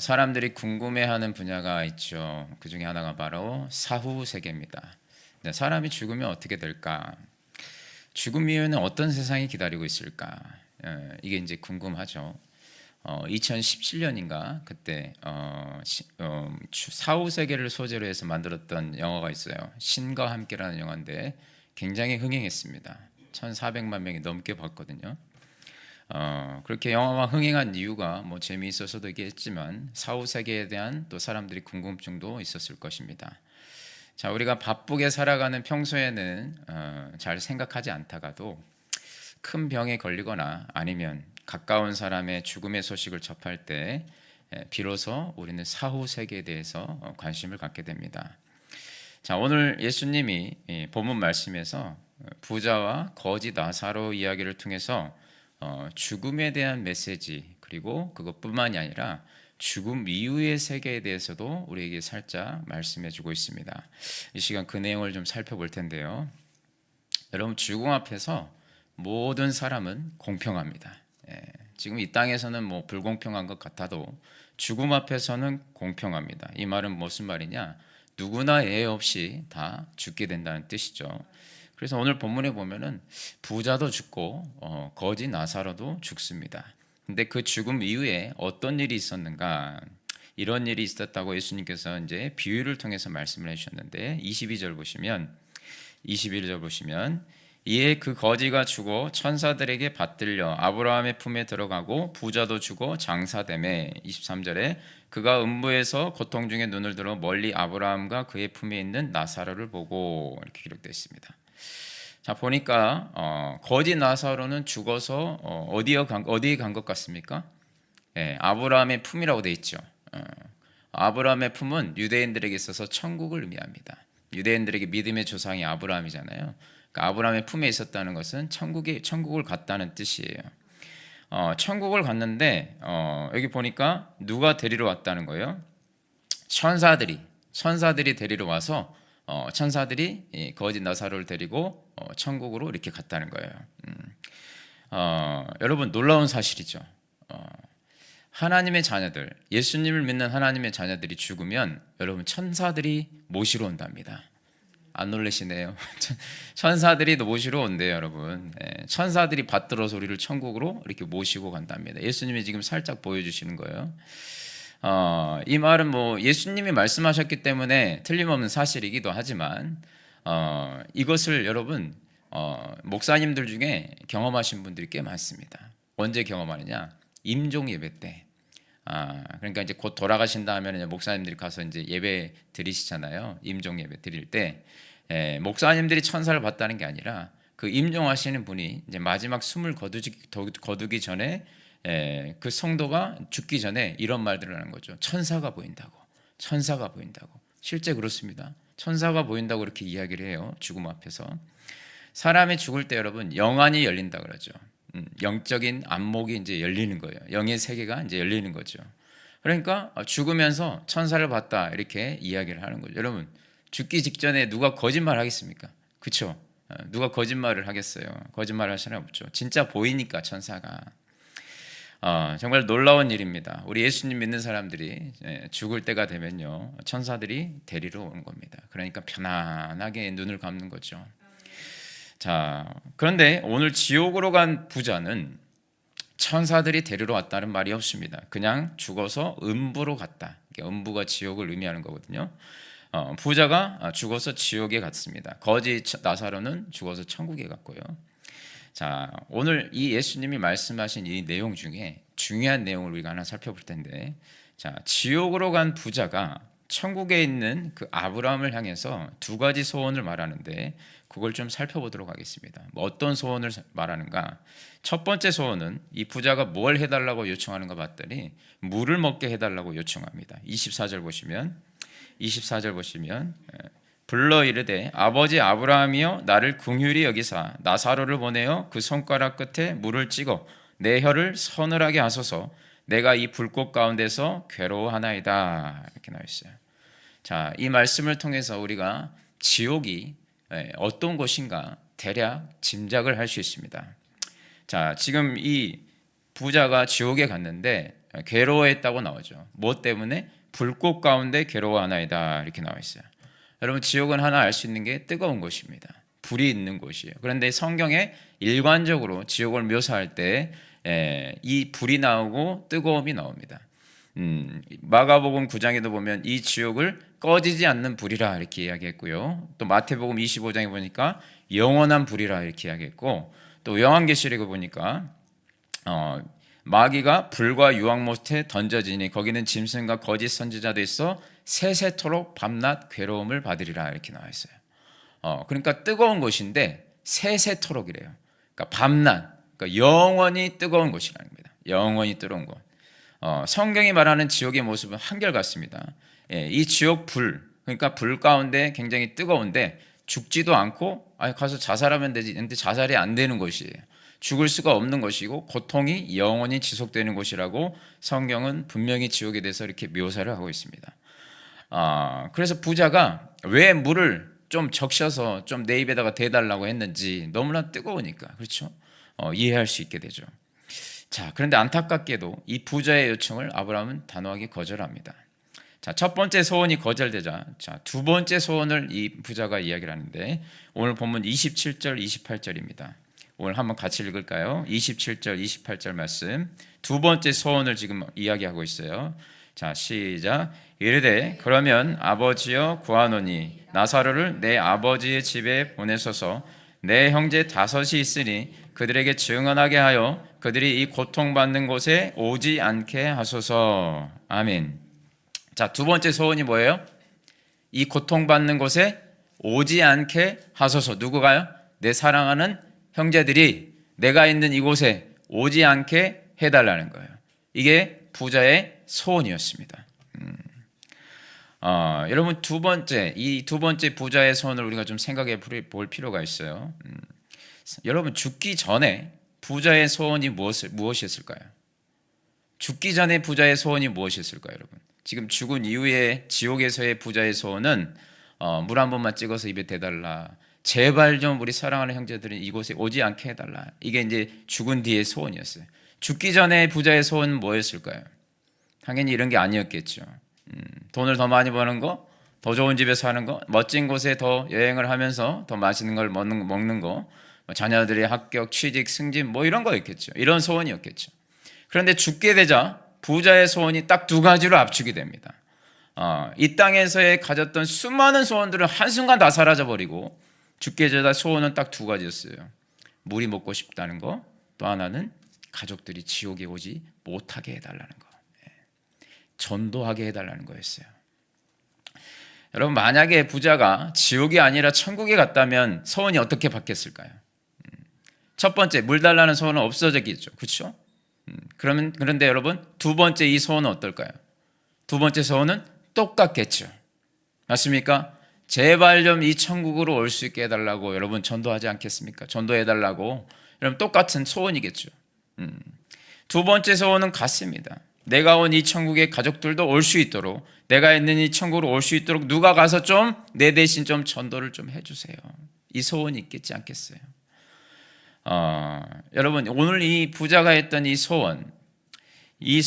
사람들이 궁금해하는 분야가 있죠. 그 중에 하나가 바로 사후 세계입니다. 네, 사람이 죽으면 어떻게 될까? 죽음 이후에는 어떤 세상이 기다리고 있을까? 이게 이제 궁금하죠. 2017년인가 그때 사후 세계를 소재로 해서 만들었던 영화가 있어요. 신과 함께라는 영화인데 굉장히 흥행했습니다. 1,400만 명이 넘게 봤거든요. 그렇게 영화가 흥행한 이유가 뭐 재미있어서도 있겠지만 사후 세계에 대한 또 사람들이 궁금증도 있었을 것입니다. 자, 우리가 바쁘게 살아가는 평소에는 잘 생각하지 않다가도 큰 병에 걸리거나 아니면 가까운 사람의 죽음의 소식을 접할 때 비로소 우리는 사후 세계에 대해서 관심을 갖게 됩니다. 자, 오늘 예수님이 본문 말씀에서 부자와 거지 나사로 이야기를 통해서 죽음에 대한 메시지, 그리고 그것뿐만이 아니라 죽음 이후의 세계에 대해서도 우리에게 살짝 말씀해 주고 있습니다. 이 시간 그 내용을 좀 살펴볼 텐데요. 여러분, 죽음 앞에서 모든 사람은 공평합니다. 지금 이 땅에서는 뭐 불공평한 것 같아도 죽음 앞에서는 공평합니다. 이 말은 무슨 말이냐? 누구나 예외 없이 다 죽게 된다는 뜻이죠. 그래서 오늘 본문에 보면은 부자도 죽고 거지 나사로도 죽습니다. 근데 그 죽음 이후에 어떤 일이 있었는가? 이런 일이 있었다고 예수님께서 이제 비유를 통해서 말씀을 해주셨는데 21절 보시면 이에 그 거지가 죽어 천사들에게 받들려 아브라함의 품에 들어가고 부자도 죽어 장사되매 23절에 그가 음부에서 고통 중에 눈을 들어 멀리 아브라함과 그의 품에 있는 나사로를 보고 이렇게 기록되어 있습니다. 자, 보니까 거지 나사로는 죽어서 어디에 간 것 같습니까? 아브라함의 품이라고 되어 있죠. 아브라함의 품은 유대인들에게 있어서 천국을 의미합니다. 유대인들에게 믿음의 조상이 아브라함이잖아요. 그러니까 아브라함의 품에 있었다는 것은 천국을 갔다는 뜻이에요. 천국을 갔는데 여기 보니까 누가 데리러 왔다는 거예요? 천사들이 데리러 와서 천사들이 거지 나사로를 데리고 천국으로 이렇게 갔다는 거예요. 여러분, 놀라운 사실이죠. 하나님의 자녀들, 예수님을 믿는 하나님의 자녀들이 죽으면 여러분 천사들이 모시러 온답니다. 안 놀라시네요. 천사들이 모시러 온대요, 여러분. 천사들이 받들어서 우리를 천국으로 이렇게 모시고 간답니다. 예수님이 지금 살짝 보여주시는 거예요. 이 말은 뭐 예수님이 말씀하셨기 때문에 틀림없는 사실이기도 하지만 이것을 여러분 목사님들 중에 경험하신 분들이 꽤 많습니다. 언제 경험하느냐? 임종 예배 때. 그러니까 이제 곧 돌아가신다 하면 목사님들이 가서 이제 예배 드리시잖아요. 임종 예배 드릴 때 목사님들이 천사를 봤다는 게 아니라 그 임종하시는 분이 이제 마지막 숨을 거두기 전에 그 성도가 죽기 전에 이런 말들을 하는 거죠. 천사가 보인다고. 실제 그렇습니다. 천사가 보인다고 그렇게 이야기를 해요. 죽음 앞에서. 사람이 죽을 때 여러분 영안이 열린다 그러죠. 영적인 안목이 이제 열리는 거예요. 영의 세계가 이제 열리는 거죠. 그러니까 죽으면서 천사를 봤다 이렇게 이야기를 하는 거죠. 여러분, 죽기 직전에 누가 거짓말 하겠습니까? 그렇죠? 누가 거짓말을 하겠어요? 거짓말 할 사람 없죠. 진짜 보이니까 천사가. 정말 놀라운 일입니다. 우리 예수님 믿는 사람들이 죽을 때가 되면요 천사들이 데리러 오는 겁니다. 그러니까 편안하게 눈을 감는 거죠. 자, 그런데 오늘 지옥으로 간 부자는 천사들이 데리러 왔다는 말이 없습니다. 그냥 죽어서 음부로 갔다. 음부가 지옥을 의미하는 거거든요. 부자가 죽어서 지옥에 갔습니다. 거지 나사로는 죽어서 천국에 갔고요. 자, 오늘 이 예수님이 말씀하신 이 내용 중에 중요한 내용을 우리가 하나 살펴볼 텐데, 자, 지옥으로 간 부자가 천국에 있는 그 아브라함을 향해서 두 가지 소원을 말하는데 그걸 좀 살펴보도록 하겠습니다. 어떤 소원을 말하는가? 첫 번째 소원은 이 부자가 뭘 해달라고 요청하는가 봤더니 물을 먹게 해달라고 요청합니다. 24절 보시면 불러 이르되 아버지 아브라함이여 나를 긍휼히 여기사 나사로를 보내어 그 손가락 끝에 물을 찍어 내 혀를 서늘하게 하소서 내가 이 불꽃 가운데서 괴로워하나이다 이렇게 나와 있어요. 자, 이 말씀을 통해서 우리가 지옥이 어떤 곳인가 대략 짐작을 할 수 있습니다. 자, 지금 이 부자가 지옥에 갔는데 괴로워했다고 나오죠. 뭐 때문에? 불꽃 가운데 괴로워하나이다 이렇게 나와 있어요. 여러분 지옥은 하나 알 수 있는 게 뜨거운 곳입니다. 불이 있는 곳이에요. 그런데 성경에 일관적으로 지옥을 묘사할 때 이 불이 나오고 뜨거움이 나옵니다. 마가복음 9장에도 보면 이 지옥을 꺼지지 않는 불이라 이렇게 이야기했고요. 또 마태복음 25장에 보니까 영원한 불이라 이렇게 이야기했고, 또 요한계시록에 보니까 마귀가 불과 유황못에 던져지니 거기는 짐승과 거짓 선지자도 있어 세세토록 밤낮 괴로움을 받으리라 이렇게 나와 있어요. 그러니까 뜨거운 곳인데 세세토록이래요. 그러니까 밤낮, 그러니까 영원히 뜨거운 곳이라는 겁니다. 영원히 뜨거운 곳. 성경이 말하는 지옥의 모습은 한결같습니다. 이 지옥 불, 그러니까 불 가운데 굉장히 뜨거운데 죽지도 않고 가서 자살하면 되지, 근데 자살이 안 되는 곳이에요. 죽을 수가 없는 것이고 고통이 영원히 지속되는 곳이라고 성경은 분명히 지옥에 대해서 이렇게 묘사를 하고 있습니다. 그래서 부자가 왜 물을 좀 적셔서 좀 내 입에다가 대달라고 했는지 너무나 뜨거우니까, 그렇죠? 이해할 수 있게 되죠. 자, 그런데 안타깝게도 이 부자의 요청을 아브라함은 단호하게 거절합니다. 자, 첫 번째 소원이 거절되자, 자, 두 번째 소원을 이 부자가 이야기를 하는데, 오늘 본문 27절, 28절입니다. 오늘 한번 같이 읽을까요? 27절, 28절 말씀. 두 번째 소원을 지금 이야기하고 있어요. 자, 시작. 이르되 그러면 아버지여 구하노니 나사로를 내 아버지의 집에 보내소서. 내 형제 5이 있으니 그들에게 증언하게 하여 그들이 이 고통받는 곳에 오지 않게 하소서. 아멘. 자, 두 번째 소원이 뭐예요? 이 고통받는 곳에 오지 않게 하소서. 누구가요? 내 사랑하는 형제들이 내가 있는 이곳에 오지 않게 해달라는 거예요. 이게 부자의 소원이었습니다. 여러분 이 두 번째 부자의 소원을 우리가 좀 생각해 볼 필요가 있어요. 여러분 죽기 전에 부자의 소원이 무엇이었을까요? 죽기 전에 부자의 소원이 무엇이었을까요, 여러분? 지금 죽은 이후에 지옥에서의 부자의 소원은 물 한 번만 찍어서 입에 대달라. 제발 좀 우리 사랑하는 형제들은 이곳에 오지 않게 해달라. 이게 이제 죽은 뒤의 소원이었어요. 죽기 전에 부자의 소원은 뭐였을까요? 당연히 이런 게 아니었겠죠. 돈을 더 많이 버는 거, 더 좋은 집에 사는 거, 멋진 곳에 더 여행을 하면서 더 맛있는 걸 먹는 거, 자녀들의 합격, 취직, 승진 뭐 이런 거였겠죠. 이런 소원이었겠죠. 그런데 죽게 되자 부자의 소원이 딱 두 가지로 압축이 됩니다. 이 땅에서의 가졌던 수많은 소원들은 한순간 다 사라져버리고 죽게 되자 소원은 딱 두 가지였어요. 물이 먹고 싶다는 거, 또 하나는 가족들이 지옥에 오지 못하게 해달라는 거, 전도하게 해달라는 거였어요. 여러분 만약에 부자가 지옥이 아니라 천국에 갔다면 소원이 어떻게 바뀌었을까요? 첫 번째 물 달라는 소원은 없어졌겠죠, 그렇죠? 그런데 여러분 두 번째 이 소원은 어떨까요? 두 번째 소원은 똑같겠죠. 맞습니까? 제발 좀 이 천국으로 올 수 있게 해달라고 여러분 전도하지 않겠습니까? 전도해달라고. 여러분 똑같은 소원이겠죠. 두 번째 소원은 같습니다. 내가 온 이 천국에 가족들도 올 수 있도록, 내가 있는 이 천국으로 올 수 있도록 누가 가서 좀 내 대신 좀 전도를 좀 해주세요. 이 소원이 있겠지 않겠어요? 여러분 오늘 이 부자가 했던 이 소원, 이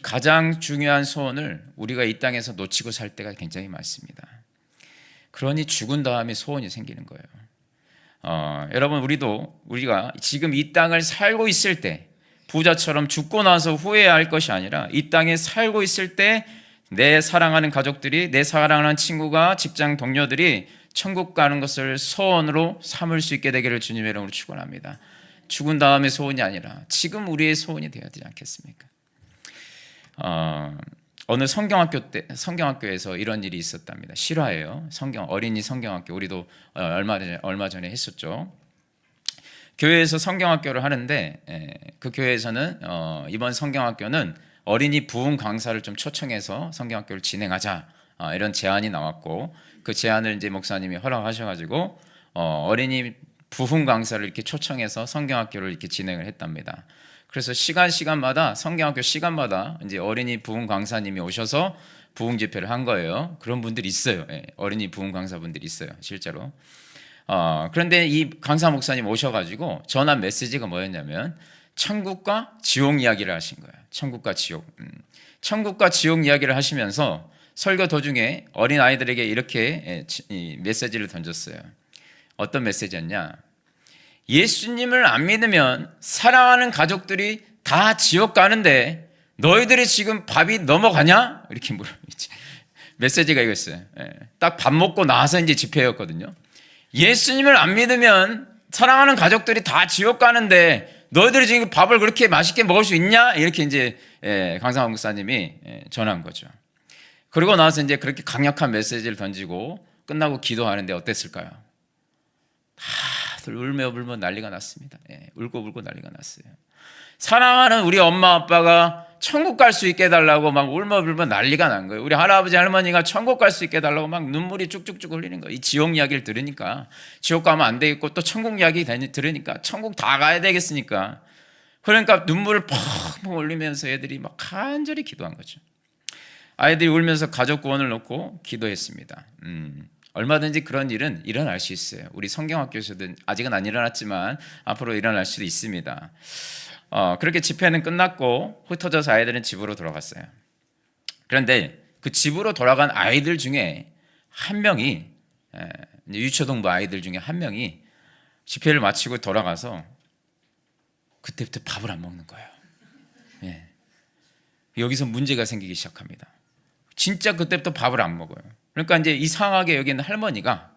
가장 중요한 소원을 우리가 이 땅에서 놓치고 살 때가 굉장히 많습니다. 그러니 죽은 다음에 소원이 생기는 거예요. 여러분 우리가 지금 이 땅을 살고 있을 때 부자처럼 죽고 나서 후회할 것이 아니라 이 땅에 살고 있을 때 내 사랑하는 가족들이, 내 사랑하는 친구가, 직장 동료들이 천국 가는 것을 소원으로 삼을 수 있게 되기를 주님의 이름으로 축원합니다. 죽은 다음에 소원이 아니라 지금 우리의 소원이 되어야 되지 않겠습니까? 어느 성경학교에서 이런 일이 있었답니다. 실화예요. 어린이 성경학교. 우리도 얼마 전에 했었죠. 교회에서 성경학교를 하는데 그 교회에서는 이번 성경학교는 어린이 부흥 강사를 좀 초청해서 성경학교를 진행하자, 이런 제안이 나왔고, 그 제안을 이제 목사님이 허락하셔가지고 어린이 부흥 강사를 이렇게 초청해서 성경학교를 이렇게 진행을 했답니다. 그래서 시간마다 성경학교 시간마다 이제 어린이 부흥 강사님이 오셔서 부흥 집회를 한 거예요. 그런 분들이 있어요. 어린이 부흥 강사분들이 있어요, 실제로. 그런데 이 강사 목사님 오셔가지고 전한 메시지가 뭐였냐면, 천국과 지옥 이야기를 하신 거예요. 천국과 지옥. 천국과 지옥 이야기를 하시면서 설교 도중에 어린 아이들에게 이렇게 메시지를 던졌어요. 어떤 메시지였냐? 예수님을 안 믿으면 사랑하는 가족들이 다 지옥 가는데 너희들이 지금 밥이 넘어가냐? 이렇게 물어보지. 메시지가 이거였어요. 딱 밥 먹고 나서 이제 집회였거든요. 예수님을 안 믿으면 사랑하는 가족들이 다 지옥 가는데 너희들이 지금 밥을 그렇게 맛있게 먹을 수 있냐? 이렇게 이제 강상환 목사님이 전한 거죠. 그리고 나서 이제 그렇게 강력한 메시지를 던지고 끝나고 기도하는데 어땠을까요? 다들 울며 불며 난리가 났습니다. 울고 불고 난리가 났어요. 사랑하는 우리 엄마 아빠가 천국 갈 수 있게 해달라고 막 울며 불며 난리가 난 거예요. 우리 할아버지 할머니가 천국 갈 수 있게 해달라고 막 눈물이 쭉쭉쭉 흘리는 거예요. 이 지옥 이야기를 들으니까 지옥 가면 안 되겠고 또 천국 이야기 들으니까 천국 다 가야 되겠으니까 그러니까 눈물을 펑펑 흘리면서 애들이 막 간절히 기도한 거죠. 아이들이 울면서 가족 구원을 놓고 기도했습니다. 얼마든지 그런 일은 일어날 수 있어요. 우리 성경학교에서도 아직은 안 일어났지만 앞으로 일어날 수도 있습니다. 그렇게 집회는 끝났고 흩어져서 아이들은 집으로 돌아갔어요. 그런데 그 집으로 돌아간 아이들 중에 한 명이 유초동부 아이들 중에 한 명이 집회를 마치고 돌아가서 그때부터 밥을 안 먹는 거예요. 여기서 문제가 생기기 시작합니다. 진짜 그때부터 밥을 안 먹어요. 그러니까 이제 이상하게 여기 있는 할머니가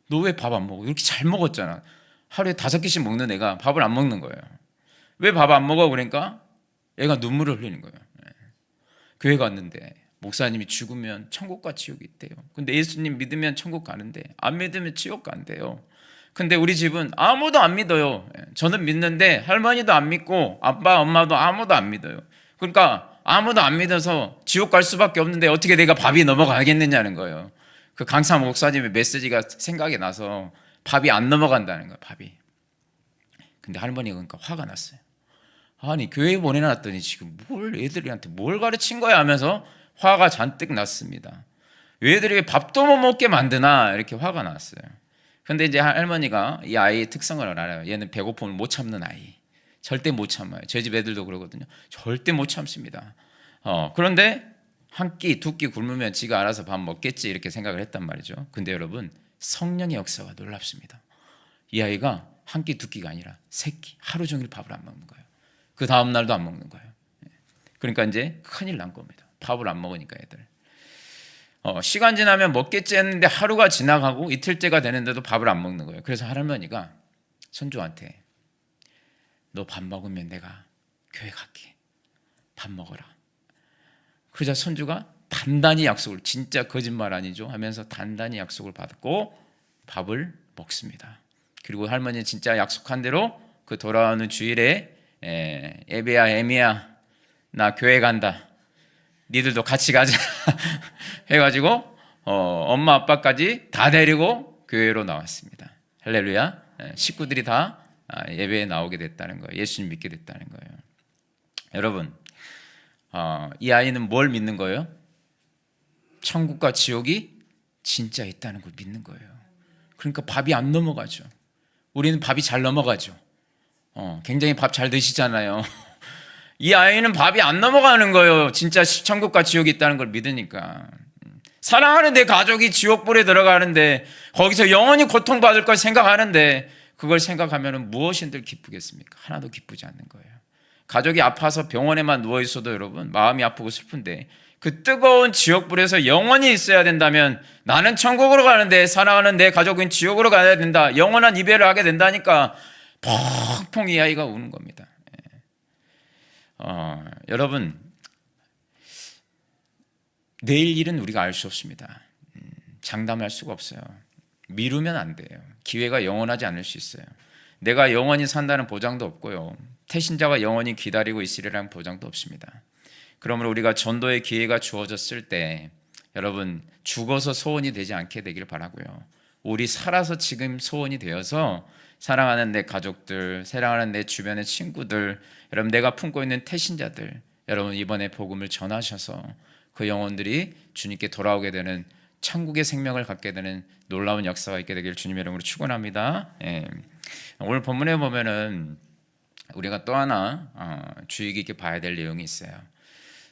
너 왜 밥 안 먹어? 이렇게 잘 먹었잖아. 하루에 5끼씩 먹는 애가 밥을 안 먹는 거예요. 왜 밥 안 먹어? 그러니까 애가 눈물을 흘리는 거예요. 교회 갔는데 목사님이 죽으면 천국과 지옥이 있대요. 근데 예수님 믿으면 천국 가는데 안 믿으면 지옥 간대요. 근데 우리 집은 아무도 안 믿어요. 저는 믿는데 할머니도 안 믿고 아빠 엄마도 아무도 안 믿어요. 그러니까 아무도 안 믿어서 지옥 갈 수밖에 없는데 어떻게 내가 밥이 넘어가겠느냐는 거예요. 그 강사 목사님의 메시지가 생각이 나서 밥이 안 넘어간다는 거예요. 밥이. 근데 할머니가 그러니까 화가 났어요. 아니 교회에 보내놨더니 지금 뭘 애들한테 뭘 가르친 거야 하면서 화가 잔뜩 났습니다. 왜 애들이 밥도 못 먹게 만드나 이렇게 화가 났어요. 근데 이제 할머니가 이 아이의 특성을 알아요. 얘는 배고픔을 못 참는 아이. 절대 못 참아요. 저희 집 애들도 그러거든요. 절대 못 참습니다. 그런데 한 끼, 2끼 굶으면 지가 알아서 밥 먹겠지 이렇게 생각을 했단 말이죠. 근데 여러분 성령의 역사가 놀랍습니다. 이 아이가 한 끼, 2끼가 아니라 3끼 하루 종일 밥을 안 먹는 거예요. 그 다음 날도 안 먹는 거예요. 그러니까 이제 큰일 난 겁니다. 밥을 안 먹으니까 애들. 시간 지나면 먹겠지 했는데 하루가 지나가고 이틀째가 되는데도 밥을 안 먹는 거예요. 그래서 할머니가 손주한테 너 밥 먹으면 내가 교회 갈게. 밥 먹어라. 그러자 손주가 단단히 약속을, 진짜 거짓말 아니죠 하면서 단단히 약속을 받고 밥을 먹습니다. 그리고 할머니는 진짜 약속한 대로 그 돌아오는 주일에 에비야 에미야 나 교회 간다. 니들도 같이 가자 해가지고 엄마 아빠까지 다 데리고 교회로 나왔습니다. 할렐루야. 식구들이 다 예배에 나오게 됐다는 거예요. 예수님 믿게 됐다는 거예요. 여러분 이 아이는 뭘 믿는 거예요? 천국과 지옥이 진짜 있다는 걸 믿는 거예요. 그러니까 밥이 안 넘어가죠. 우리는 밥이 잘 넘어가죠. 굉장히 밥 잘 드시잖아요. 이 아이는 밥이 안 넘어가는 거예요. 진짜 천국과 지옥이 있다는 걸 믿으니까. 사랑하는 내 가족이 지옥불에 들어가는데 거기서 영원히 고통받을 걸 생각하는데 그걸 생각하면 무엇인들 기쁘겠습니까? 하나도 기쁘지 않는 거예요. 가족이 아파서 병원에만 누워있어도 여러분 마음이 아프고 슬픈데 그 뜨거운 지옥불에서 영원히 있어야 된다면 나는 천국으로 가는데 사랑하는 내 가족은 지옥으로 가야 된다. 영원한 이별을 하게 된다니까 펑펑 이 아이가 우는 겁니다. 여러분 내일 일은 우리가 알 수 없습니다. 장담할 수가 없어요. 미루면 안 돼요. 기회가 영원하지 않을 수 있어요. 내가 영원히 산다는 보장도 없고요. 태신자가 영원히 기다리고 있으리라는 보장도 없습니다. 그러므로 우리가 전도의 기회가 주어졌을 때 여러분 죽어서 소원이 되지 않게 되길 바라고요. 우리 살아서 지금 소원이 되어서 사랑하는 내 가족들, 사랑하는 내 주변의 친구들, 여러분 내가 품고 있는 태신자들, 여러분 이번에 복음을 전하셔서 그 영혼들이 주님께 돌아오게 되는 천국의 생명을 갖게 되는 놀라운 역사가 있게 되길 주님의 이름으로 축원합니다. 오늘 본문에 보면은 우리가 또 하나 주의 깊게 봐야 될 내용이 있어요.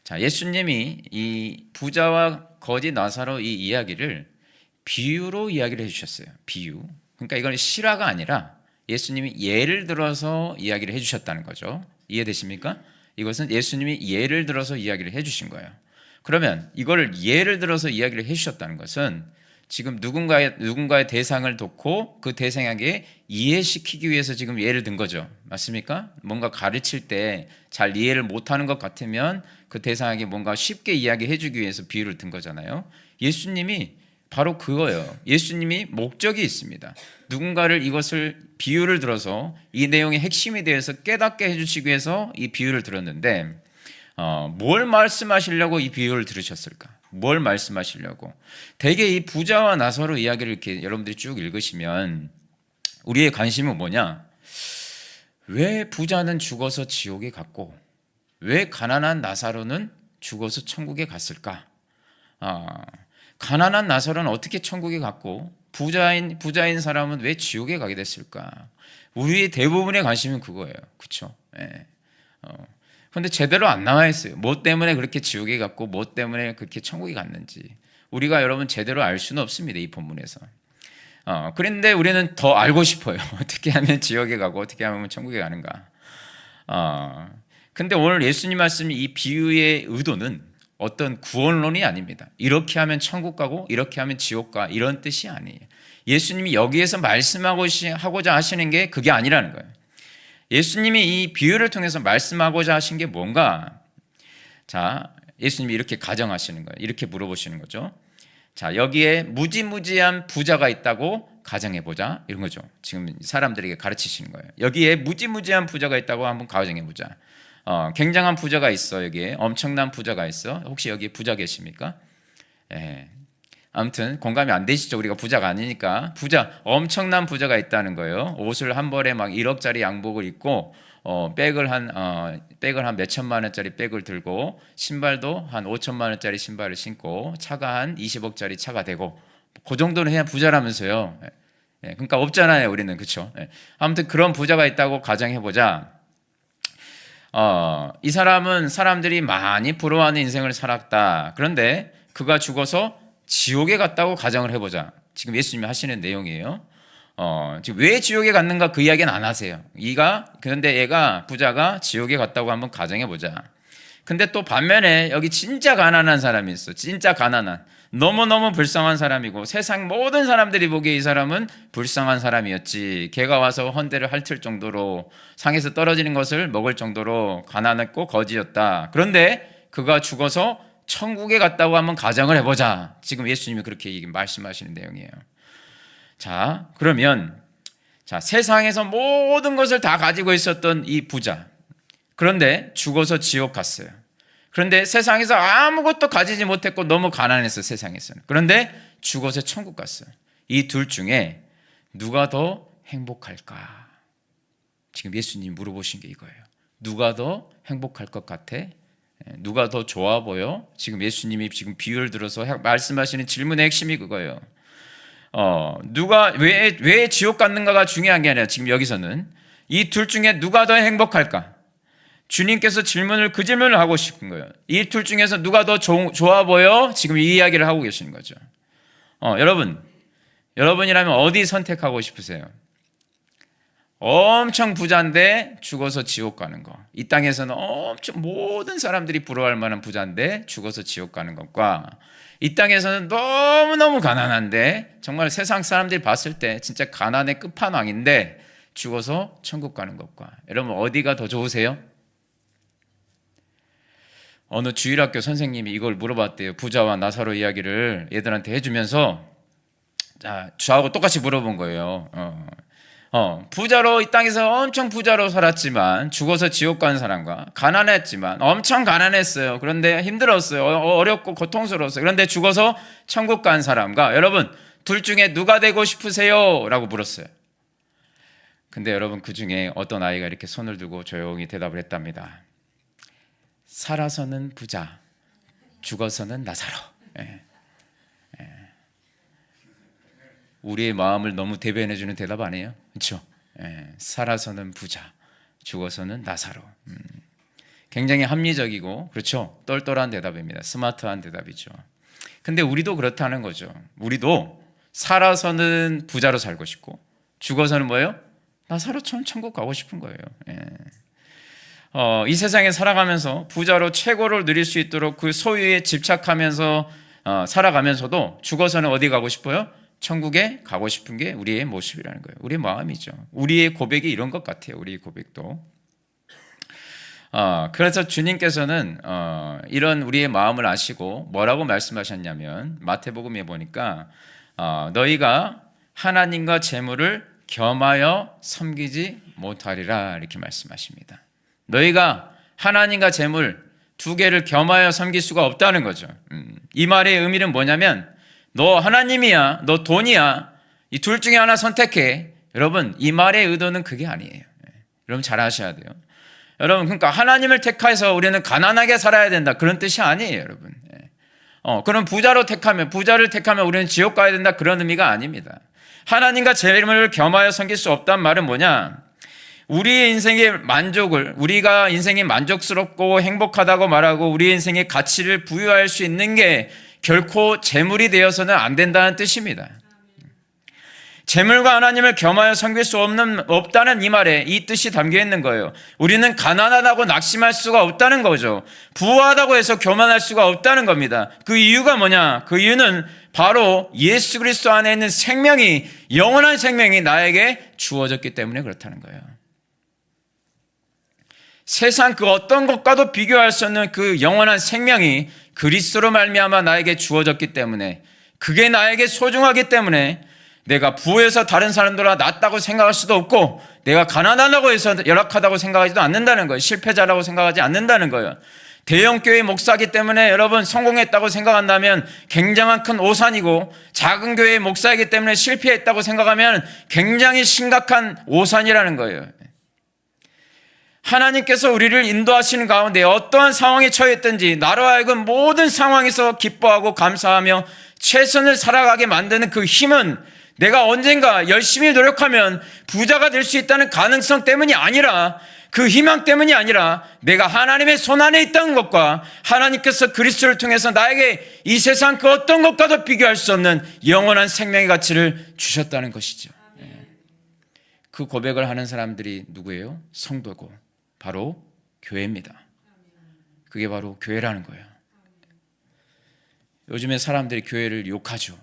자, 예수님이 이 부자와 거지 나사로 이 이야기를 비유로 이야기를 해주셨어요. 비유. 그러니까 이건 실화가 아니라 예수님이 예를 들어서 이야기를 해주셨다는 거죠. 이해되십니까? 이것은 예수님이 예를 들어서 이야기를 해주신 거예요. 그러면 이걸 예를 들어서 이야기를 해주셨다는 것은 지금 누군가의 대상을 놓고 그 대상에게 이해시키기 위해서 지금 예를 든 거죠. 맞습니까? 뭔가 가르칠 때 잘 이해를 못하는 것 같으면 그 대상에게 뭔가 쉽게 이야기해 주기 위해서 비유를 든 거잖아요. 예수님이 바로 그거예요. 예수님이 목적이 있습니다. 누군가를 이것을 비유를 들어서 이 내용의 핵심에 대해서 깨닫게 해주시기 위해서 이 비유를 들었는데 뭘 말씀하시려고 이 비유를 들으셨을까? 뭘 말씀하시려고? 대개 이 부자와 나사로 이야기를 이렇게 여러분들이 쭉 읽으시면 우리의 관심은 뭐냐? 왜 부자는 죽어서 지옥에 갔고 왜 가난한 나사로는 죽어서 천국에 갔을까? 가난한 나사로는 어떻게 천국에 갔고 부자인 사람은 왜 지옥에 가게 됐을까? 우리의 대부분의 관심은 그거예요. 그렇죠? 그런데 제대로 안 나와 있어요. 뭐 때문에 그렇게 지옥에 갔고 뭐 때문에 그렇게 천국에 갔는지 우리가 여러분 제대로 알 수는 없습니다. 이 본문에서. 그런데 우리는 더 알고 싶어요. 어떻게 하면 지옥에 가고 어떻게 하면 천국에 가는가. 근데 오늘 예수님 말씀이 이 비유의 의도는 어떤 구원론이 아닙니다. 이렇게 하면 천국 가고 이렇게 하면 지옥 가 이런 뜻이 아니에요. 예수님이 여기에서 말씀하고자 하시는 게 그게 아니라는 거예요. 예수님이 이 비유를 통해서 말씀하고자 하신 게 뭔가? 자, 예수님이 이렇게 가정하시는 거예요. 이렇게 물어보시는 거죠. 자, 여기에 무지무지한 부자가 있다고 가정해보자. 이런 거죠. 지금 사람들에게 가르치시는 거예요. 여기에 무지무지한 부자가 있다고 한번 가정해보자. 굉장한 부자가 있어. 여기에 엄청난 부자가 있어. 혹시 여기 부자 계십니까? 예. 아무튼 공감이 안 되시죠? 우리가 부자가 아니니까. 엄청난 부자가 있다는 거예요. 옷을 한 벌에 막 1억짜리 양복을 입고 백을 한 몇천만 원짜리 백을 들고 신발도 한 5천만 원짜리 신발을 신고 차가 한 20억짜리 차가 되고 그 정도는 해야 부자라면서요. 그러니까 없잖아요, 우리는. 그렇죠? 아무튼 그런 부자가 있다고 가정해보자. 이 사람은 사람들이 많이 부러워하는 인생을 살았다. 그런데 그가 죽어서 지옥에 갔다고 가정을 해보자. 지금 예수님이 하시는 내용이에요. 지금 왜 지옥에 갔는가 그 이야기는 안 하세요. 그런데 부자가 지옥에 갔다고 한번 가정해보자. 근데 또 반면에 여기 진짜 가난한 사람이 있어. 진짜 가난한. 너무너무 불쌍한 사람이고 세상 모든 사람들이 보기에 이 사람은 불쌍한 사람이었지. 개가 와서 헌대를 핥을 정도로 상에서 떨어지는 것을 먹을 정도로 가난했고 거지였다. 그런데 그가 죽어서 천국에 갔다고 한번 가정을 해보자. 지금 예수님이 그렇게 말씀하시는 내용이에요. 자, 그러면 세상에서 모든 것을 다 가지고 있었던 이 부자. 그런데 죽어서 지옥 갔어요. 그런데 세상에서 아무것도 가지지 못했고 너무 가난했어요. 세상에서는. 그런데 죽어서 천국 갔어요. 이 둘 중에 누가 더 행복할까? 지금 예수님이 물어보신 게 이거예요. 누가 더 행복할 것 같아? 누가 더 좋아 보여? 지금 예수님이 지금 비유를 들어서 말씀하시는 질문의 핵심이 그거예요. 누가 왜 지옥 갔는가가 중요한 게 아니라 지금 여기서는 이 둘 중에 누가 더 행복할까? 주님께서 그 질문을 하고 싶은 거예요. 이 둘 중에서 누가 더 좋아 보여? 지금 이 이야기를 하고 계시는 거죠. 여러분이라면 어디 선택하고 싶으세요? 엄청 부자인데 죽어서 지옥 가는 거. 이 땅에서는 엄청 모든 사람들이 부러워할 만한 부자인데 죽어서 지옥 가는 것과 이 땅에서는 너무너무 가난한데 정말 세상 사람들이 봤을 때 진짜 가난의 끝판왕인데 죽어서 천국 가는 것과, 여러분 어디가 더 좋으세요? 어느 주일학교 선생님이 이걸 물어봤대요. 부자와 나사로 이야기를 얘들한테 해주면서 저하고 똑같이 물어본 거예요. 부자로 이 땅에서 엄청 부자로 살았지만 죽어서 지옥 간 사람과 가난했지만 엄청 가난했어요. 그런데 힘들었어요. 어렵고 고통스러웠어요. 그런데 죽어서 천국 간 사람과, 여러분 둘 중에 누가 되고 싶으세요? 라고 물었어요. 근데 여러분 그 중에 어떤 아이가 이렇게 손을 들고 조용히 대답을 했답니다. 살아서는 부자, 죽어서는 나사로. 우리의 마음을 너무 대변해주는 대답 아니에요? 그렇죠? 살아서는 부자, 죽어서는 나사로. 굉장히 합리적이고 그렇죠. 똘똘한 대답입니다. 스마트한 대답이죠. 근데 우리도 그렇다는 거죠. 우리도 살아서는 부자로 살고 싶고 죽어서는 뭐예요? 나사로처럼 천국 가고 싶은 거예요. 예. 이 세상에 살아가면서 부자로 최고를 누릴 수 있도록 그 소유에 집착하면서 살아가면서도 죽어서는 어디 가고 싶어요? 천국에 가고 싶은 게 우리의 모습이라는 거예요. 우리의 마음이죠. 우리의 고백이 이런 것 같아요. 우리의 고백도. 그래서 주님께서는 이런 우리의 마음을 아시고 뭐라고 말씀하셨냐면 마태복음에 보니까 너희가 하나님과 재물을 겸하여 섬기지 못하리라 이렇게 말씀하십니다. 너희가 하나님과 재물 두 개를 겸하여 섬길 수가 없다는 거죠. 이 말의 의미는 뭐냐면 너 하나님이야, 너 돈이야, 이 둘 중에 하나 선택해. 여러분 이 말의 의도는 그게 아니에요. 여러분 잘 아셔야 돼요. 여러분 그러니까 하나님을 택해서 우리는 가난하게 살아야 된다 그런 뜻이 아니에요, 여러분. 그럼 부자를 택하면 우리는 지옥 가야 된다 그런 의미가 아닙니다. 하나님과 재물을 겸하여 섬길 수 없다는 말은 뭐냐? 우리의 인생의 만족을, 우리가 인생이 만족스럽고 행복하다고 말하고 우리의 인생의 가치를 부여할 수 있는 게 결코 재물이 되어서는 안 된다는 뜻입니다. 재물과 하나님을 겸하여 섬길 수 없다는 이 말에 이 뜻이 담겨 있는 거예요. 우리는 가난하다고 낙심할 수가 없다는 거죠. 부하다고 해서 교만할 수가 없다는 겁니다. 그 이유가 뭐냐? 그 이유는 바로 예수 그리스도 안에 있는 생명이, 영원한 생명이 나에게 주어졌기 때문에 그렇다는 거예요. 세상 그 어떤 것과도 비교할 수 없는 그 영원한 생명이 그리스도로 말미암아 나에게 주어졌기 때문에, 그게 나에게 소중하기 때문에 내가 부에서 다른 사람들보다 낫다고 생각할 수도 없고 내가 가난하다고 해서 열악하다고 생각하지도 않는다는 거예요. 실패자라고 생각하지 않는다는 거예요. 대형교회 목사기 때문에 여러분 성공했다고 생각한다면 굉장한 큰 오산이고, 작은 교회 목사이기 때문에 실패했다고 생각하면 굉장히 심각한 오산이라는 거예요. 하나님께서 우리를 인도하시는 가운데 어떠한 상황에 처했든지 나로 하여금 모든 상황에서 기뻐하고 감사하며 최선을 살아가게 만드는 그 힘은 내가 언젠가 열심히 노력하면 부자가 될 수 있다는 가능성 때문이 아니라, 그 희망 때문이 아니라 내가 하나님의 손 안에 있다는 것과 하나님께서 그리스도를 통해서 나에게 이 세상 그 어떤 것과도 비교할 수 없는 영원한 생명의 가치를 주셨다는 것이죠. 그 고백을 하는 사람들이 누구예요? 성도고 바로 교회입니다. 그게 바로 교회라는 거예요. 요즘에 사람들이 교회를 욕하죠.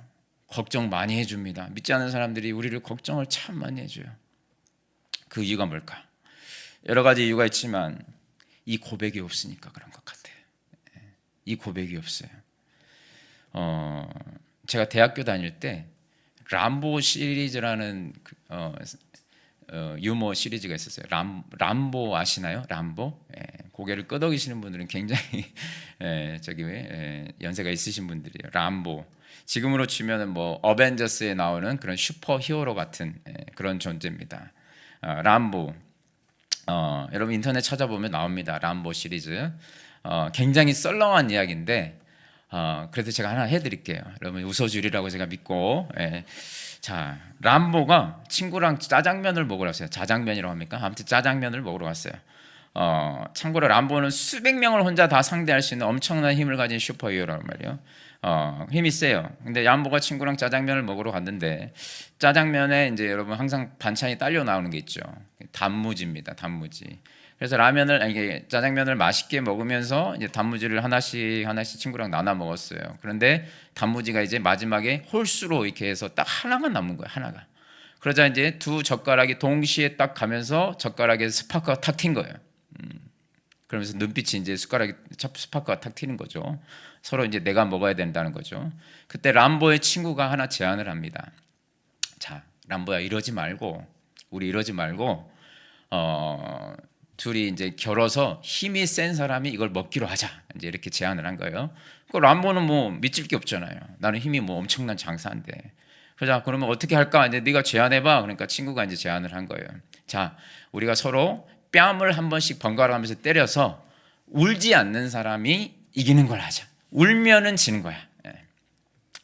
걱정 많이 해줍니다. 믿지 않는 사람들이 우리를 걱정을 참 많이 해줘요. 그 이유가 뭘까? 여러 가지 이유가 있지만 이 고백이 없으니까 그런 것 같아요. 이 고백이 없어요. 제가 대학교 다닐 때 람보 시리즈라는 유머 시리즈가 있었어요. 람보 아시나요? 람보? 고개를 끄덕이시는 분들은 굉장히 연세가 있으신 분들이에요. 람보. 지금으로 치면은 뭐 어벤져스에 나오는 그런 슈퍼 히어로 같은 그런 존재입니다. 람보. 여러분 인터넷 찾아보면 나옵니다. 람보 시리즈. 굉장히 썰렁한 이야기인데 그래도 제가 하나 해드릴게요. 여러분 웃어주리라고 제가 믿고. 자, 람보가 친구랑 짜장면을 먹으러 왔어요. 자장면이라고 합니까? 아무튼 짜장면을 먹으러 왔어요. 참고로 람보는 수백 명을 혼자 다 상대할 수 있는 엄청난 힘을 가진 슈퍼히어로란 말이에요. 힘이 세요. 근데 람보가 친구랑 짜장면을 먹으러 갔는데 짜장면에 이제 여러분 항상 반찬이 딸려 나오는 게 있죠. 단무지입니다. 단무지. 그래서 짜장면을 맛있게 먹으면서 이제 단무지를 하나씩 친구랑 나눠 먹었어요. 그런데 단무지가 이제 마지막에 홀수로 이렇게 해서 딱 하나만 남은 거예요. 하나가. 그러자 이제 두 젓가락이 동시에 딱 가면서 젓가락에 스파크가 탁 튄 거예요. 그러면서 눈빛이 이제 스파크가 탁 튀는 거죠. 서로 이제 내가 먹어야 된다는 거죠. 그때 람보의 친구가 하나 제안을 합니다. 자, 람보야 우리 이러지 말고 둘이 이제 겨뤄서 힘이 센 사람이 이걸 먹기로 하자. 이제 이렇게 제안을 한 거예요. 그 람보는 뭐 믿을 게 없잖아요. 나는 힘이 뭐 엄청난 장사인데. 그러자 그러면 어떻게 할까? 이제 네가 제안해봐. 그러니까 친구가 이제 제안을 한 거예요. 자, 우리가 서로 뺨을 한 번씩 번갈아 가면서 때려서 울지 않는 사람이 이기는 걸 하자. 울면은 지는 거야.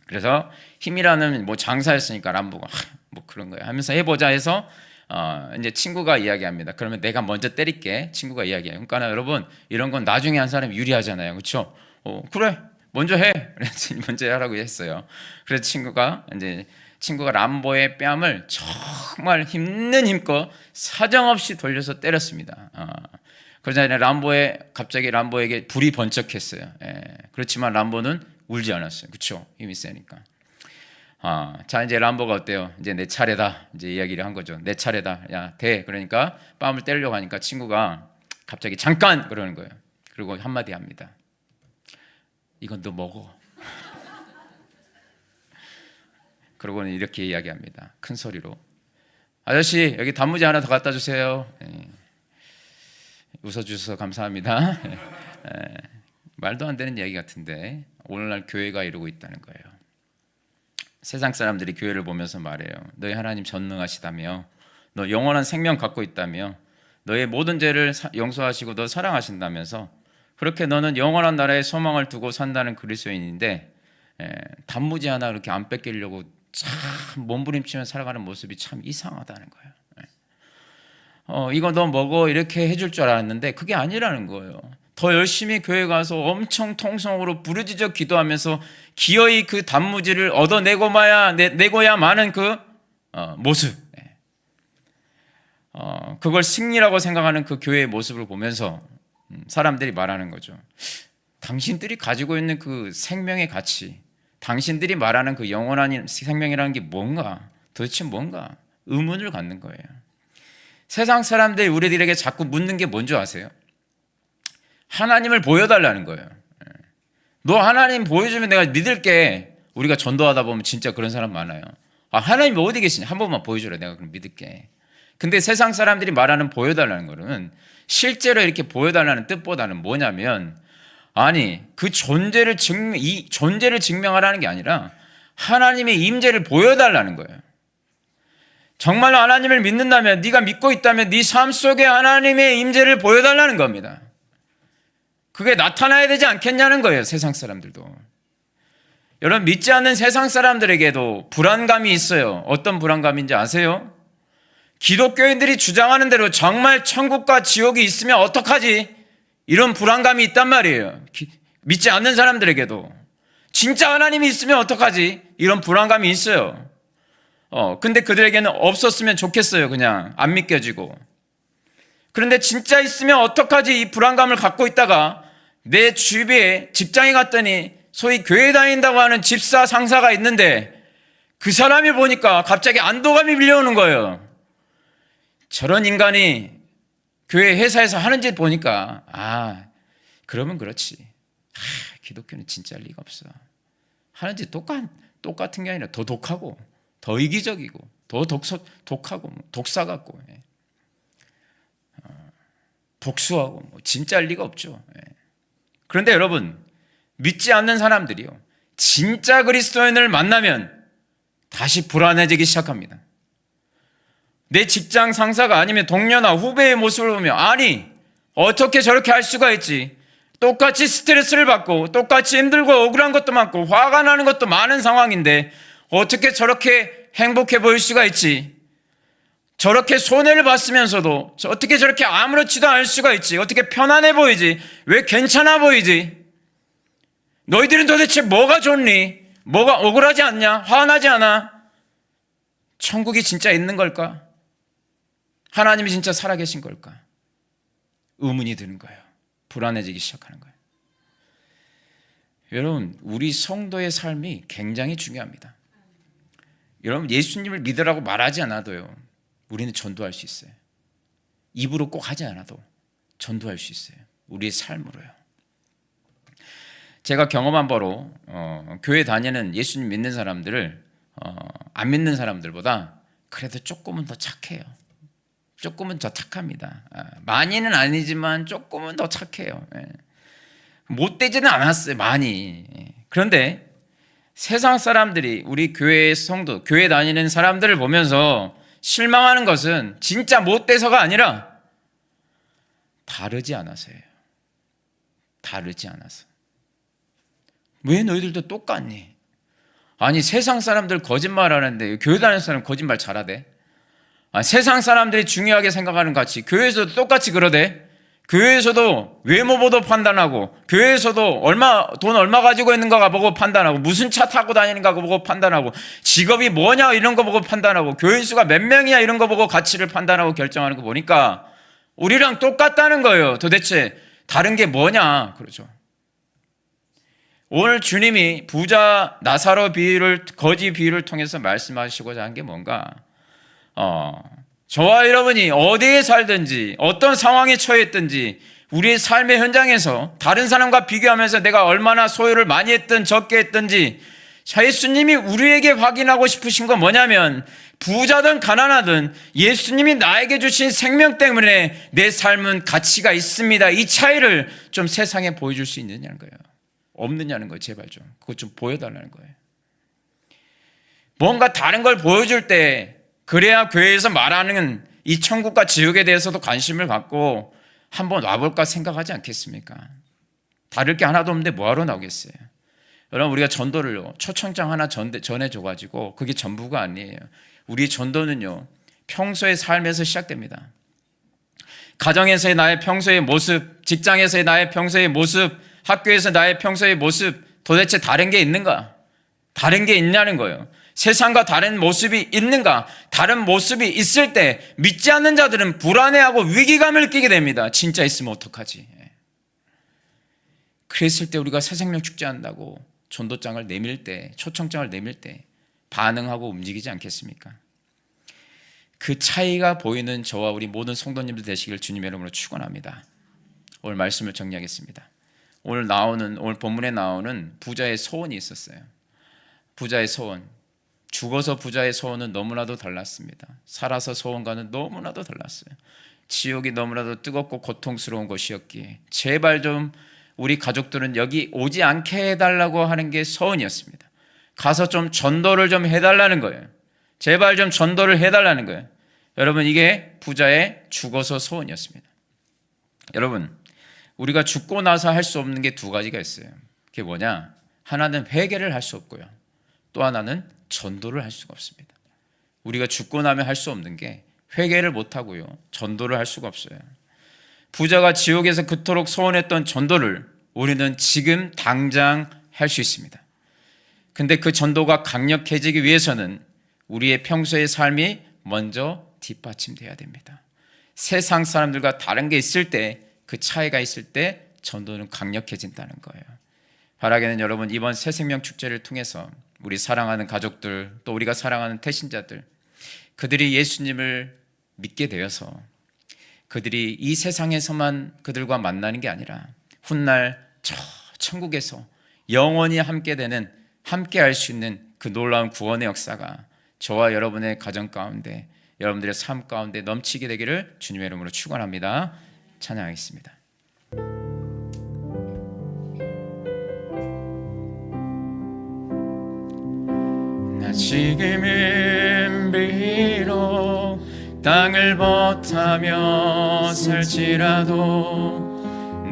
그래서 힘이라는 뭐 장사였으니까 람보가 뭐 그런 거야 하면서 해보자 해서 이제 친구가 이야기합니다. 그러면 내가 먼저 때릴게. 친구가 이야기해요. 그러니까 여러분 이런 건 나중에 한 사람이 유리하잖아요. 그렇죠? 그래 먼저 해. 그래서 먼저 하라고 했어요. 그래서 친구가 람보의 뺨을 정말 힘는 힘껏 사정없이 돌려서 때렸습니다. 그러자 갑자기 람보에게 불이 번쩍했어요. 그렇지만 람보는 울지 않았어요. 그렇죠? 힘이 세니까. 자 이제 람보가 어때요? 이제 내 차례다. 이제 이야기를 한 거죠. 내 차례다. 야 돼. 그러니까 뺨을 때리려고 하니까 친구가 갑자기 잠깐 그러는 거예요. 그리고 한마디 합니다. 이건 너 먹어. 그러고는 이렇게 이야기합니다. 큰 소리로. 아저씨 여기 단무지 하나 더 갖다 주세요. 웃어주셔서 감사합니다. 말도 안 되는 이야기 같은데 오늘날 교회가 이러고 있다는 거예요. 세상 사람들이 교회를 보면서 말해요. 너희 하나님 전능하시다며, 너 영원한 생명 갖고 있다며, 너의 모든 죄를 용서하시고 너 사랑하신다면서, 그렇게 너는 영원한 나라에 소망을 두고 산다는 그리스도인인데 단무지 하나 그렇게 안 뺏기려고 참 몸부림치며 살아가는 모습이 참 이상하다는 거예요. 이거 너 먹어 이렇게 해줄 줄 알았는데 그게 아니라는 거예요. 더 열심히 교회 가서 엄청 통성으로 부르짖어 기도하면서 기어이 그 단무지를 내고야 마는 그 모습, 그걸 승리라고 생각하는 그 교회의 모습을 보면서 사람들이 말하는 거죠. 당신들이 가지고 있는 그 생명의 가치, 당신들이 말하는 그 영원한 생명이라는 게 뭔가, 도대체 뭔가 의문을 갖는 거예요. 세상 사람들이 우리들에게 자꾸 묻는 게 뭔지 아세요? 하나님을 보여달라는 거예요. 너 하나님 보여주면 내가 믿을게. 우리가 전도하다 보면 진짜 그런 사람 많아요. 하나님 어디 계시냐? 한 번만 보여줘라. 내가 그럼 믿을게. 근데 세상 사람들이 말하는 보여달라는 거는 실제로 이렇게 보여달라는 뜻보다는 뭐냐면, 아니 그 존재를 증명하라는 게 아니라 하나님의 임재를 보여달라는 거예요. 정말로 하나님을 믿는다면, 네가 믿고 있다면 네 삶 속에 하나님의 임재를 보여달라는 겁니다. 그게 나타나야 되지 않겠냐는 거예요. 세상 사람들도. 여러분 믿지 않는 세상 사람들에게도 불안감이 있어요. 어떤 불안감인지 아세요? 기독교인들이 주장하는 대로 정말 천국과 지옥이 있으면 어떡하지? 이런 불안감이 있단 말이에요. 믿지 않는 사람들에게도. 진짜 하나님이 있으면 어떡하지? 이런 불안감이 있어요. 근데 그들에게는 없었으면 좋겠어요. 그냥 안 믿겨지고. 그런데 진짜 있으면 어떡하지? 이 불안감을 갖고 있다가 내 주위에 직장에 갔더니 소위 교회 다닌다고 하는 집사 상사가 있는데 그 사람이 보니까 갑자기 안도감이 밀려오는 거예요. 저런 인간이 교회 회사에서 하는 짓 보니까 그러면 그렇지. 기독교는 진짜 할 리가 없어. 하는 짓 똑같은 게 아니라 더 독하고 더 이기적이고 더 독하고 독사 같고 복수하고 진짜 할 리가 없죠. 그런데 여러분 믿지 않는 사람들이요 진짜 그리스도인을 만나면 다시 불안해지기 시작합니다. 내 직장 상사가 아니면 동료나 후배의 모습을 보면 아니 어떻게 저렇게 할 수가 있지? 똑같이 스트레스를 받고 똑같이 힘들고 억울한 것도 많고 화가 나는 것도 많은 상황인데 어떻게 저렇게 행복해 보일 수가 있지? 저렇게 손해를 봤으면서도 어떻게 저렇게 아무렇지도 않을 수가 있지? 어떻게 편안해 보이지? 왜 괜찮아 보이지? 너희들은 도대체 뭐가 좋니? 뭐가 억울하지 않냐? 화나지 않아? 천국이 진짜 있는 걸까? 하나님이 진짜 살아계신 걸까? 의문이 드는 거예요. 불안해지기 시작하는 거예요. 여러분, 우리 성도의 삶이 굉장히 중요합니다. 여러분, 예수님을 믿으라고 말하지 않아도요, 우리는 전도할 수 있어요. 입으로 꼭 하지 않아도 전도할 수 있어요. 우리의 삶으로요. 제가 경험한 바로 교회 다니는 예수님 믿는 사람들을 안 믿는 사람들보다 그래도 조금은 더 착해요. 조금은 더 착합니다. 많이는 아니지만 조금은 더 착해요. 못되지는 않았어요. 많이. 그런데 세상 사람들이 우리 교회의 성도, 교회 다니는 사람들을 보면서 실망하는 것은 진짜 못돼서가 아니라 다르지 않아서예요. 다르지 않아서. 왜 너희들도 똑같니? 아니 세상 사람들 거짓말하는데 교회 다니는 사람 거짓말 잘하대? 세상 사람들이 중요하게 생각하는 가치, 교회에서도 똑같이 그러대. 교회에서도 외모보도 판단하고, 교회에서도 돈 얼마 가지고 있는가 보고 판단하고, 무슨 차 타고 다니는가 보고 판단하고, 직업이 뭐냐 이런 거 보고 판단하고, 교인 수가 몇 명이야 이런 거 보고 가치를 판단하고 결정하는 거 보니까 우리랑 똑같다는 거예요. 도대체 다른 게 뭐냐 그러죠. 오늘 주님이 부자 나사로 비유를, 거지 비유를 통해서 말씀하시고자 한 게 뭔가, 저와 여러분이 어디에 살든지 어떤 상황에 처했든지 우리의 삶의 현장에서 다른 사람과 비교하면서 내가 얼마나 소유를 많이 했든 적게 했든지, 예수님이 우리에게 확인하고 싶으신 건 뭐냐면, 부자든 가난하든 예수님이 나에게 주신 생명 때문에 내 삶은 가치가 있습니다. 이 차이를 좀 세상에 보여줄 수 있느냐는 거예요. 없느냐는 거예요. 제발 좀 그것 좀 보여달라는 거예요. 뭔가 다른 걸 보여줄 때, 그래야 교회에서 말하는 이 천국과 지옥에 대해서도 관심을 갖고 한번 와볼까 생각하지 않겠습니까? 다를 게 하나도 없는데 뭐하러 나오겠어요? 여러분, 우리가 전도를요, 초청장 하나 전해줘가지고 그게 전부가 아니에요. 우리 전도는요, 평소의 삶에서 시작됩니다. 가정에서의 나의 평소의 모습, 직장에서의 나의 평소의 모습, 학교에서 나의 평소의 모습, 도대체 다른 게 있는가? 다른 게 있냐는 거예요. 세상과 다른 모습이 있는가? 다른 모습이 있을 때 믿지 않는 자들은 불안해하고 위기감을 느끼게 됩니다. 진짜 있으면 어떡하지? 그랬을 때 우리가 새 생명 축제한다고 전도장을 내밀 때, 초청장을 내밀 때 반응하고 움직이지 않겠습니까? 그 차이가 보이는 저와 우리 모든 성도님들 되시길 주님의 이름으로 축원합니다. 오늘 말씀을 정리하겠습니다. 오늘 본문에 나오는 부자의 소원이 있었어요. 부자의 소원. 죽어서 부자의 소원은 너무나도 달랐습니다. 살아서 소원과는 너무나도 달랐어요. 지옥이 너무나도 뜨겁고 고통스러운 것이었기에 제발 좀 우리 가족들은 여기 오지 않게 해달라고 하는 게 소원이었습니다. 가서 좀 전도를 좀 해달라는 거예요. 제발 좀 전도를 해달라는 거예요. 여러분, 이게 부자의 죽어서 소원이었습니다. 여러분, 우리가 죽고 나서 할 수 없는 게 두 가지가 있어요. 그게 뭐냐? 하나는 회개를 할 수 없고요, 또 하나는 전도를 할 수가 없습니다. 우리가 죽고 나면 할 수 없는 게 회개를 못하고요, 전도를 할 수가 없어요. 부자가 지옥에서 그토록 소원했던 전도를 우리는 지금 당장 할 수 있습니다. 근데 그 전도가 강력해지기 위해서는 우리의 평소의 삶이 먼저 뒷받침돼야 됩니다. 세상 사람들과 다른 게 있을 때, 그 차이가 있을 때 전도는 강력해진다는 거예요. 바라기는 여러분, 이번 새생명 축제를 통해서 우리 사랑하는 가족들, 또 우리가 사랑하는 태신자들, 그들이 예수님을 믿게 되어서 그들이 이 세상에서만 그들과 만나는 게 아니라 훗날 저 천국에서 영원히 함께 되는, 함께 할 수 있는 그 놀라운 구원의 역사가 저와 여러분의 가정 가운데, 여러분들의 삶 가운데 넘치게 되기를 주님의 이름으로 축원합니다. 찬양하겠습니다. 나 지금은 비록 땅을 벗하며 살지라도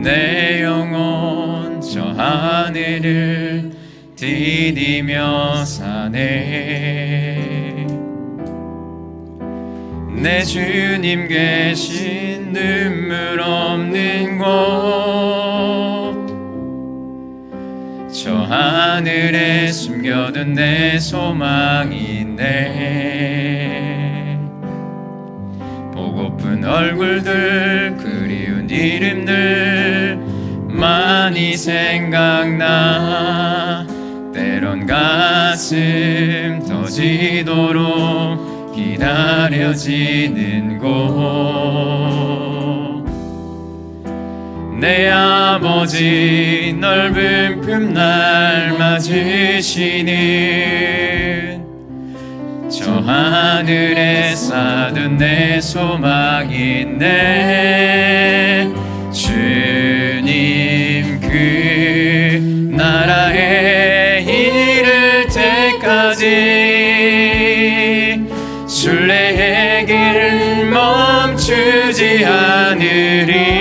내 영혼 저 하늘을 디디며 사네. 내 주님 계신 눈물 없는 곳, 저 하늘에 숨겨둔 내 소망이 있네. 보고픈 얼굴들, 그리운 이름들 많이 생각나. 때론 가슴 터지도록 기다려지는 곳, 내 아버지 넓은 품날 맞으시는 저 하늘에 쌓은 내 소망이 있네. 주님 그 나라에 이를 때까지 순례의 길 멈추지 않으리.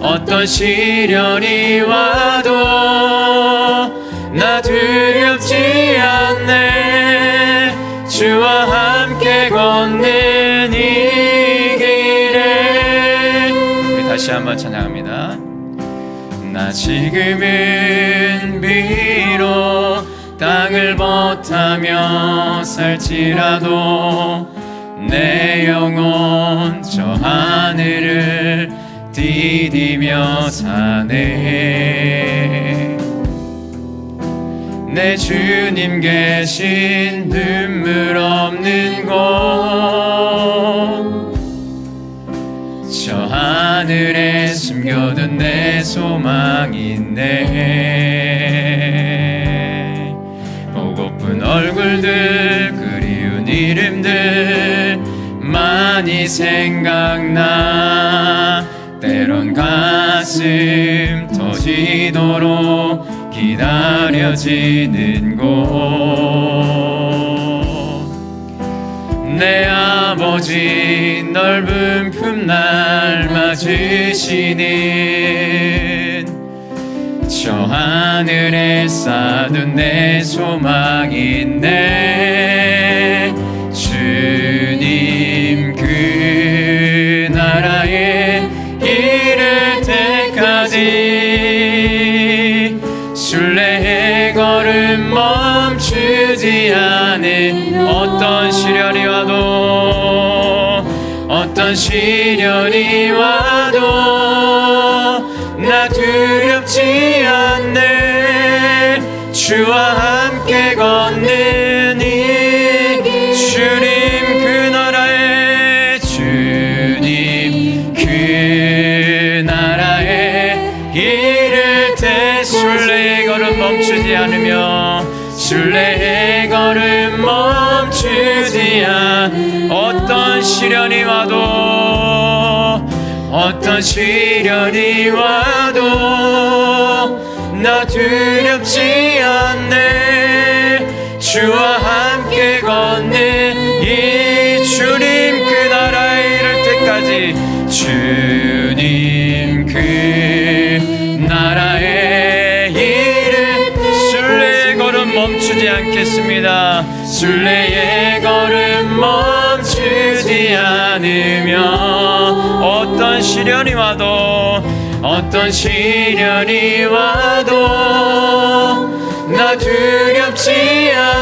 어떤 시련이 와도 나 두렵지 않네. 주 한번 찬양합니다. 나 지금은 비록 땅을 벗하며 살지라도 내 영혼 저 하늘을 디디며 사네. 내 주님 계신 눈물 없는 곳 저 하늘에 숨겨둔 내 소망이 있네. 보고픈 얼굴들 그리운 이름들 많이 생각나. 때론 가슴 터지도록 기다려지는 곳 내 아버지 넓은 품 날 맞으시는 저 하늘에 쌓아둔 내 소망이 있네. 주님 그 나라에 이를 때까지 순례의 걸음 멈추지 않은 어떤 시련이 와도 나 두렵지 않네. 주와 함께 걷는 이 주님 그 나라에 이를 때 순례의 걸음 멈추지 않으며 순례의 걸음 멈추지 않 어떤 시련이 와도 나 두렵지 않네. 주와 함께 걷는 이 주님 그 나라에 이를 때까지 주님 그 나라에 이를 순례의 걸음 멈추지 않겠습니다. 순례의 걸음 멈추지 않으며 어떤 시련이 와도 나 두렵지 않아.